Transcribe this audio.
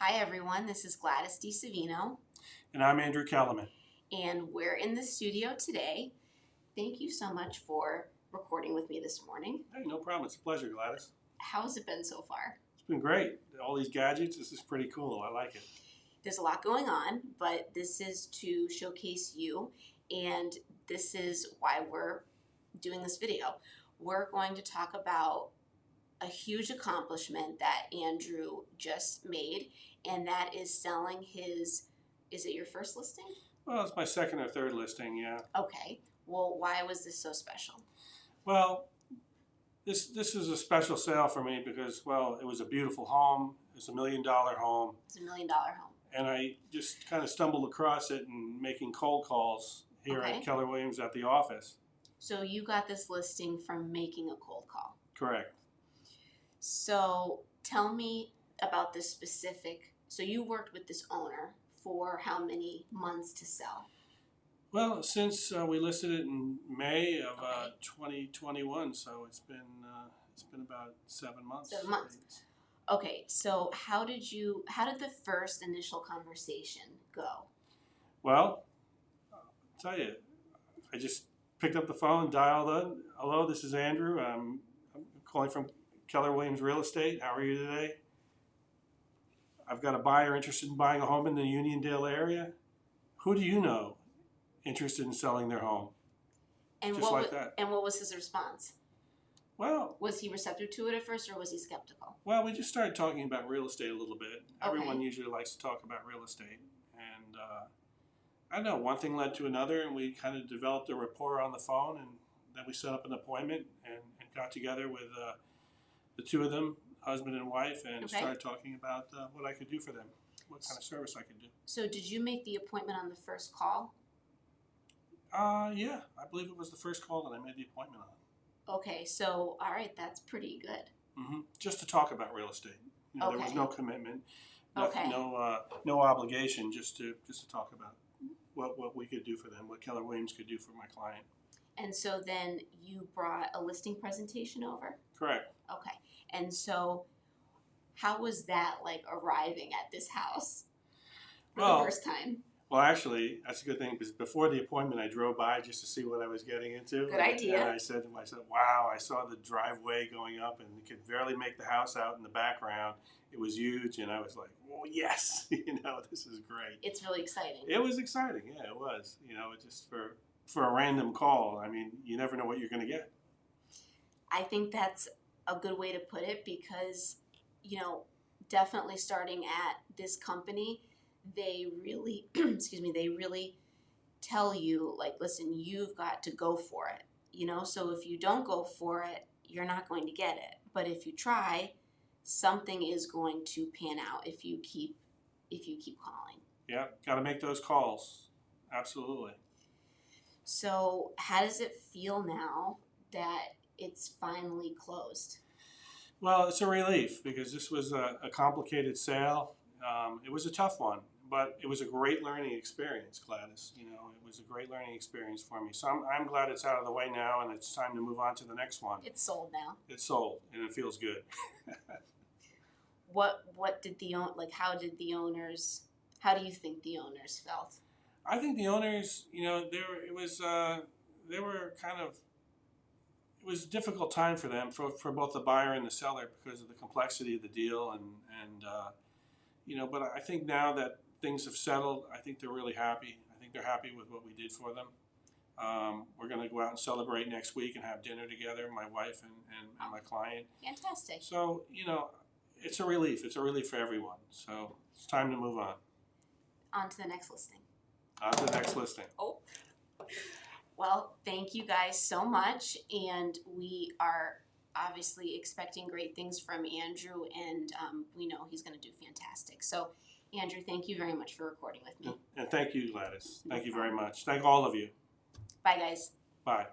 Hi everyone, this is Gladys DeSavino. And I'm Andrew Keleman. And we're in the studio today. Thank you so much for recording with me this morning. Hey, no problem. It's a pleasure, Gladys. How has it been so far? It's been great. All these gadgets, this is pretty cool. I like it. There's a lot going on, but this is to showcase you, and this is why we're doing this video. We're going to talk about a huge accomplishment that Andrew just made, and that is selling his, is it your first listing? Well, it's my second or third listing, yeah. Okay. Well, why was this so special? Well, this is a special sale for me because, well, it was a beautiful home. It's $1 million home. It's $1 million home. And I just kind of stumbled across it and making cold calls here at Keller Williams at the office. So you got this listing from making a cold call. Correct. So tell me about this specific, so you worked with this owner for how many months to sell? Well, since we listed it in May of 2021, so it's been about 7 months. 7 months. Okay, so how did the first initial conversation go? Well, I'll tell you, I just picked up the phone, dialed in. Hello, this is Andrew. I'm calling from Keller Williams Real Estate. How are you today? I've got a buyer interested in buying a home in the Uniondale area. Who do you know interested in selling their home? And just like that. And what was his response? Well, was he receptive to it at first, or was he skeptical? Well, we just started talking about real estate a little bit. Everyone usually likes to talk about real estate. And I don't know, one thing led to another, and we kind of developed a rapport on the phone, and then we set up an appointment and got together with the two of them, husband and wife, and started talking about what I could do for them, what kind of service I could do. So did you make the appointment on the first call? Yeah, I believe it was the first call that I made the appointment on. Okay, so all right, that's pretty good. Mm-hmm. Just to talk about real estate. You know, there was no commitment, no obligation, just to talk about what we could do for them, what Keller Williams could do for my client. And so then you brought a listing presentation over? Correct. Okay. And so how was that like arriving at this house for the first time? Well, actually, that's a good thing because before the appointment, I drove by just to see what I was getting into. Good idea. And I said to myself, wow, I saw the driveway going up and you could barely make the house out in the background. It was huge, and I was like, oh, yes, this is great. It's really exciting. It was exciting, yeah, it was. Just for a random call. I mean, you never know what you're going to get. I think that's a good way to put it because, definitely starting at this company, they really, they really tell you, like, listen, you've got to go for it, so if you don't go for it, you're not going to get it. But if you try, something is going to pan out if you keep calling. Yeah, got to make those calls. Absolutely. So how does it feel now that it's finally closed? Well, it's a relief because this was a complicated sale. It was a tough one, but it was a great learning experience, Gladys. It was a great learning experience for me. So I'm glad it's out of the way now, and it's time to move on to the next one. It's sold now. It's sold, and it feels good. What did how do you think the owners felt? I think the owners, it was a difficult time for them, for both the buyer and the seller because of the complexity of the deal, but I think now that things have settled, I think they're really happy. I think they're happy with what we did for them. We're going to go out and celebrate next week and have dinner together, my wife and my client. Fantastic. So, it's a relief. It's a relief for everyone. So it's time to move on. On to the next listing. On to the next listing. Oh. Well, thank you guys so much, and we are obviously expecting great things from Andrew, and we know he's going to do fantastic. So, Andrew, thank you very much for recording with me. And thank you, Gladys. Thank you very much. Thank all of you. Bye, guys. Bye.